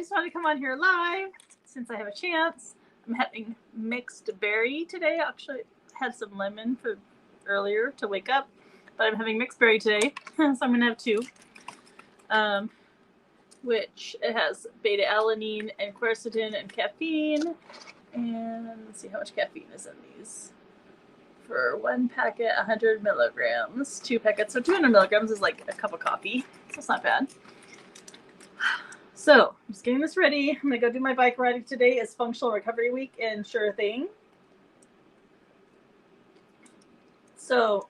just wanted to come on here live since I have a chance. I'm having mixed berry today. I actually had some lemon for earlier to wake up, but I'm having mixed berry today, so I'm going to have two. Which it has beta-alanine and quercetin and caffeine. And let's see how much caffeine is in these. For one packet, 100 milligrams. 2 packets, so 200 milligrams is like a cup of coffee, so it's not bad. So I'm just getting this ready. I'm gonna go do my bike riding. Today is functional recovery week in Sure Thing. So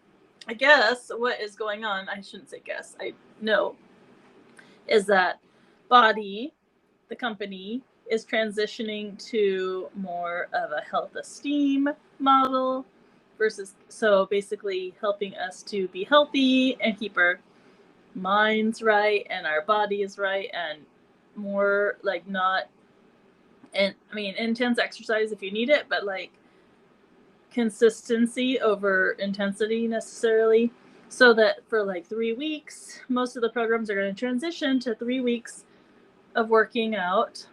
I guess what is going on, I shouldn't say guess, I know, is that Body, the company, is transitioning to more of a health esteem model versus, so basically helping us to be healthy and keep our minds right and our bodies right, and more like not, and I mean intense exercise if you need it, but like consistency over intensity necessarily, so that for like 3 weeks, most of the programs are going to transition to 3 weeks of working out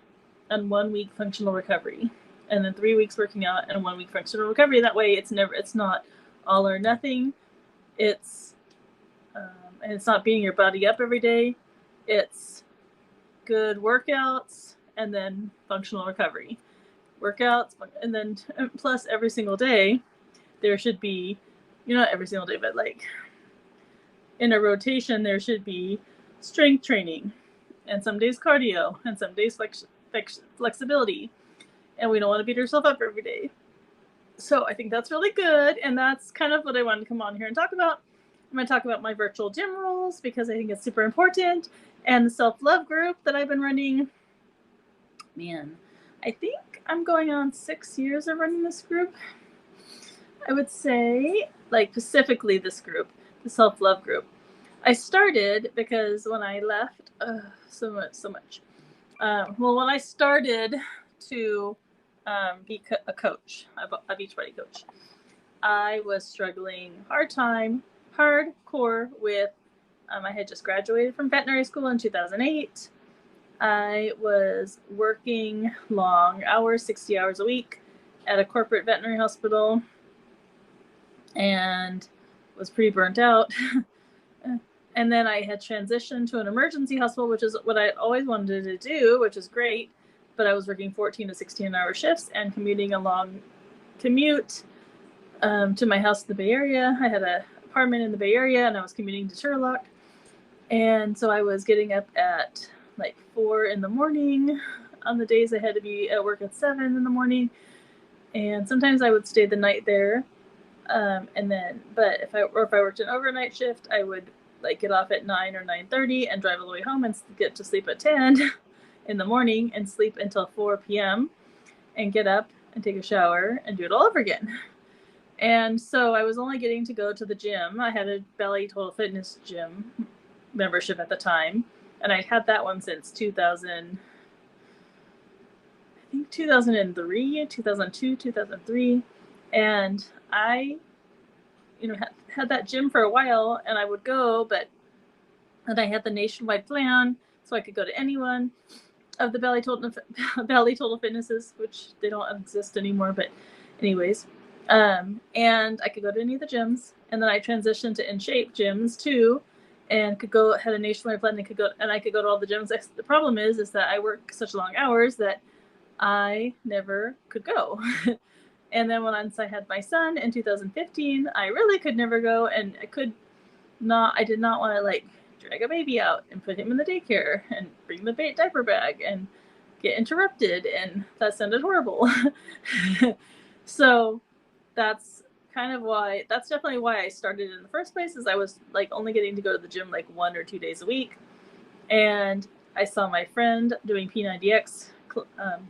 and 1 week functional recovery, and then 3 weeks working out and 1 week functional recovery. That way it's not all or nothing. It's and it's not beating your body up every day. It's good workouts and then functional recovery workouts, and then plus every single day there should be, not every single day, but like in a rotation there should be strength training, and some days cardio, and some days flexibility. And we don't want to beat ourselves up every day. So I think that's really good, and that's kind of what I wanted to come on here and talk about. I'm going to talk about my virtual gym rules because I think it's super important, and the self-love group that I've been running. Man, I think I'm going on 6 years of running this group. I would say, like specifically this group, the self-love group. I started because when I left, so much. Well, when I started to be a coach, a Beachbody coach, I was struggling hardcore with, I had just graduated from veterinary school in 2008. I was working long hours, 60 hours a week at a corporate veterinary hospital, and was pretty burnt out. And then I had transitioned to an emergency hospital, which is what I always wanted to do, which is great. But I was working 14 to 16-hour shifts and commuting a long commute to my house in the Bay Area. I had an apartment in the Bay Area, and I was commuting to Turlock. And so I was getting up at like 4 in the morning on the days I had to be at work at 7 in the morning. And sometimes I would stay the night there. But if I worked an overnight shift, I would like get off at 9 or 9:30 and drive all the way home and get to sleep at 10 in the morning and sleep until 4 p.m. and get up and take a shower and do it all over again. And so I was only getting to go to the gym. I had a Bally Total Fitness gym membership at the time, and I had that one since 2003, 2002, 2003. And I had that gym for a while, and I would go, and I had the nationwide plan, so I could go to anyone of the Bally Total Fitnesses, which they don't exist anymore, but anyways, and I could go to any of the gyms. And then I transitioned to In Shape gyms too, and had a nationwide plan, and I could go to all the gyms. The problem is that I work such long hours that I never could go. And then once I had my son in 2015, I really could never go, and I did not want to like drag a baby out and put him in the daycare and bring the diaper bag and get interrupted, and that sounded horrible. So that's definitely why I started in the first place, is I was like only getting to go to the gym like 1 or 2 days a week. And I saw my friend doing P90X,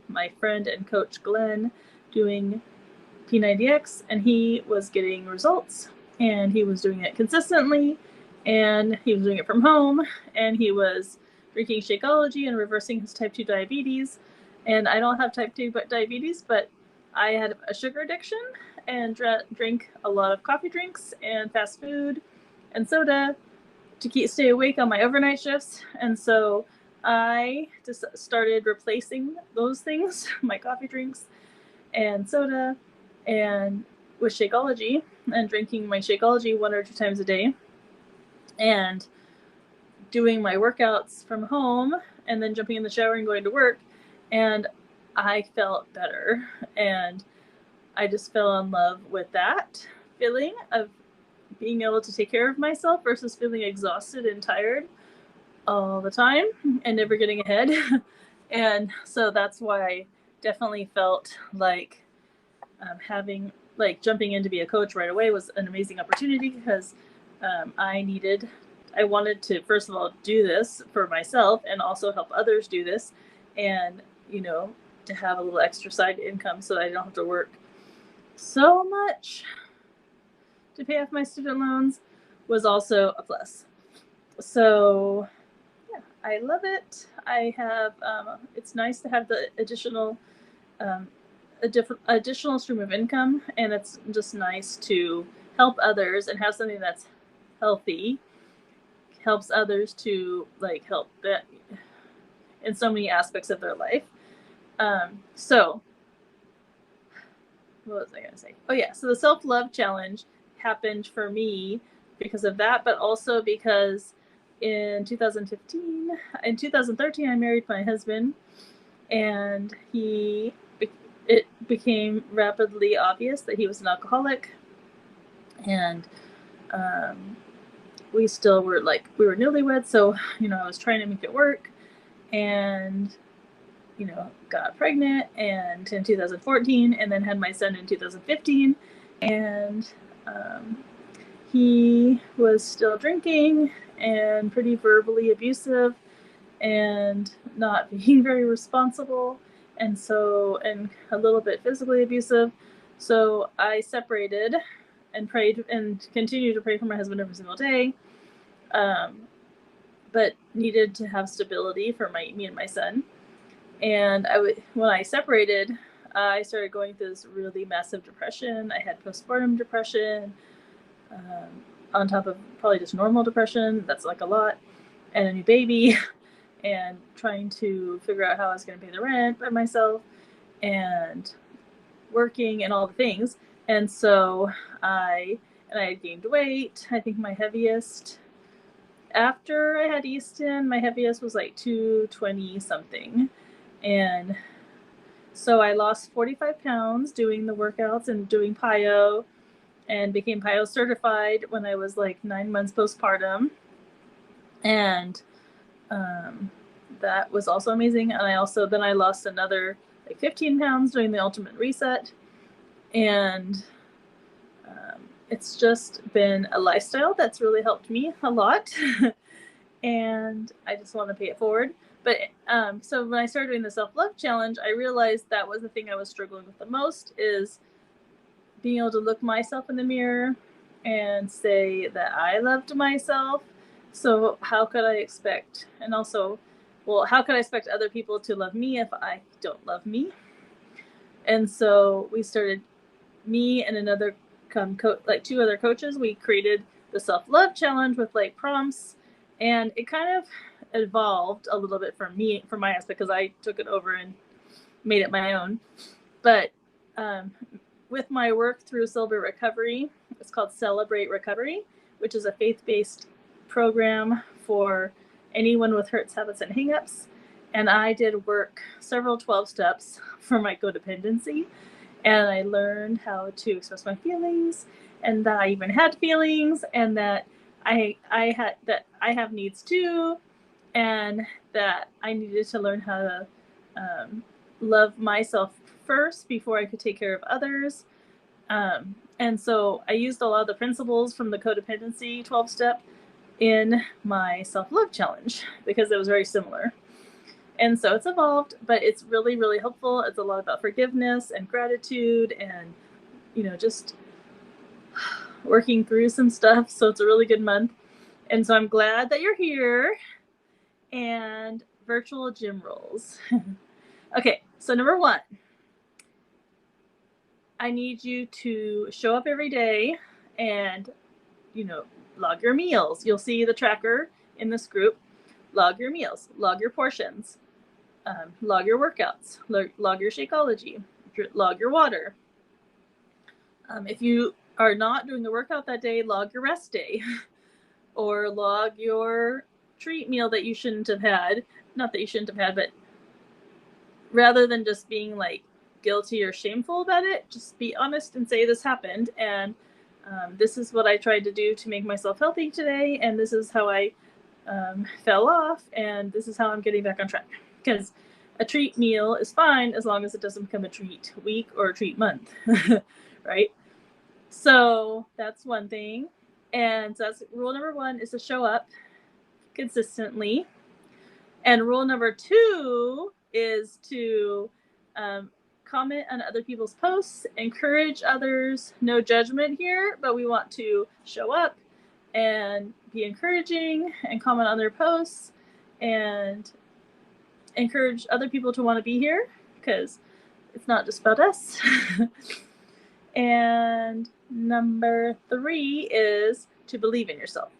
my friend and coach Glenn doing P90X, and he was getting results, and he was doing it consistently, and he was doing it from home, and he was drinking Shakeology and reversing his type 2 diabetes. And I don't have type 2 diabetes, but I had a sugar addiction and drank a lot of coffee drinks and fast food and soda to stay awake on my overnight shifts. And so I just started replacing those things, my coffee drinks and soda, and with Shakeology, and drinking my Shakeology 1 or 2 times a day, and doing my workouts from home, and then jumping in the shower and going to work. And I felt better, and I just fell in love with that feeling of being able to take care of myself versus feeling exhausted and tired all the time and never getting ahead. And so that's why I definitely felt like jumping in to be a coach right away was an amazing opportunity, because I wanted to, first of all, do this for myself and also help others do this, and to have a little extra side income so that I don't have to work so much to pay off my student loans was also a plus. So yeah, I love it. I have it's nice to have the additional additional stream of income, and it's just nice to help others and have something that's healthy, helps others to help that in so many aspects of their life. So what was I going to say? Oh yeah, so the self-love challenge happened for me because of that, but also because in 2013 I married my husband, and it became rapidly obvious that he was an alcoholic, and we still were we were newlyweds, so I was trying to make it work, and got pregnant and in 2014, and then had my son in 2015, and he was still drinking and pretty verbally abusive and not being very responsible, and a little bit physically abusive. So I separated and prayed and continued to pray for my husband every single day, but needed to have stability for me and my son. And when I separated, I started going through this really massive depression. I had postpartum depression, on top of probably just normal depression. That's a lot, and a new baby, and trying to figure out how I was going to pay the rent by myself, and working and all the things. And so I had gained weight. I think my heaviest after I had Easton, my heaviest was 220 something. And so I lost 45 pounds doing the workouts and doing PiYo, and became PiYo certified when I was 9 months postpartum. And that was also amazing. And then I lost another 15 pounds doing the ultimate reset. And it's just been a lifestyle that's really helped me a lot. And I just want to pay it forward. But so when I started doing the self-love challenge, I realized that was the thing I was struggling with the most, is being able to look myself in the mirror and say that I loved myself. So how could I expect, and also, how could I expect other people to love me if I don't love me? And so we started, me and another 2 other coaches, we created the self-love challenge with prompts, and it kind of evolved a little bit from my aspect, because I took it over and made it my own. But with my work through Celebrate Recovery, it's called Celebrate Revovery, which is a faith-based program for anyone with hurts, habits, and hangups. And I did work several 12 steps for my codependency, and I learned how to express my feelings, and that I even had feelings, and that I have needs too, and that I needed to learn how to love myself first before I could take care of others. And so I used a lot of the principles from the codependency 12-step in my self-love challenge, because it was very similar. And so it's evolved, but it's really, really helpful. It's a lot about forgiveness and gratitude, and just working through some stuff. So it's a really good month. And so I'm glad that you're here. And virtual gym rolls. Okay, so number 1, I need you to show up every day and log your meals. You'll see the tracker in this group. log your meals, log your portions, log your workouts, log your Shakeology, log your water. If you are not doing the workout that day, log your rest day or log your treat meal that you shouldn't have had. Not that you shouldn't have had, but rather than just being like guilty or shameful about it, just be honest and say this happened, and this is what I tried to do to make myself healthy today, and this is how I fell off, and this is how I'm getting back on track. Because a treat meal is fine as long as it doesn't become a treat week or a treat month, right? So that's one thing. And so that's rule number 1, is to show up consistently. And rule number 2 is to comment on other people's posts, encourage others. No judgment here, but we want to show up and be encouraging and comment on their posts and encourage other people to want to be here, because it's not just about us. And number 3 is to believe in yourself.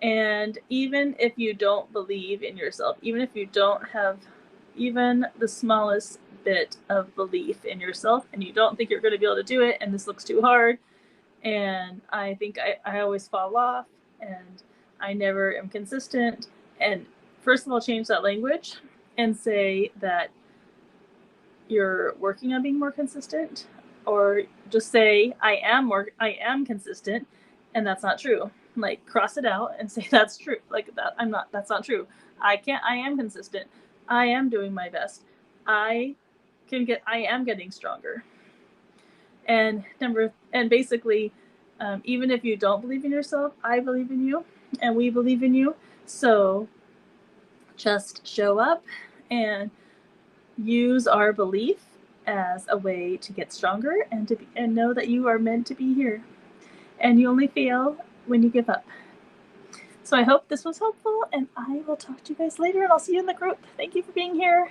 And even if you don't believe in yourself, even if you don't have even the smallest bit of belief in yourself, and you don't think you're going to be able to do it, and this looks too hard, and I think I always fall off, and I never am consistent, and first of all, change that language and say that you're working on being more consistent, or just say I am consistent, and that's not true. Like, cross it out and say that's true. Like, that's not true. I am consistent. I am doing my best. I am getting stronger. And basically, even if you don't believe in yourself, I believe in you, and we believe in you. So just show up and use our belief as a way to get stronger and know that you are meant to be here, and you only fail when you give up. So I hope this was helpful, and I will talk to you guys later, and I'll see you in the group. Thank you for being here.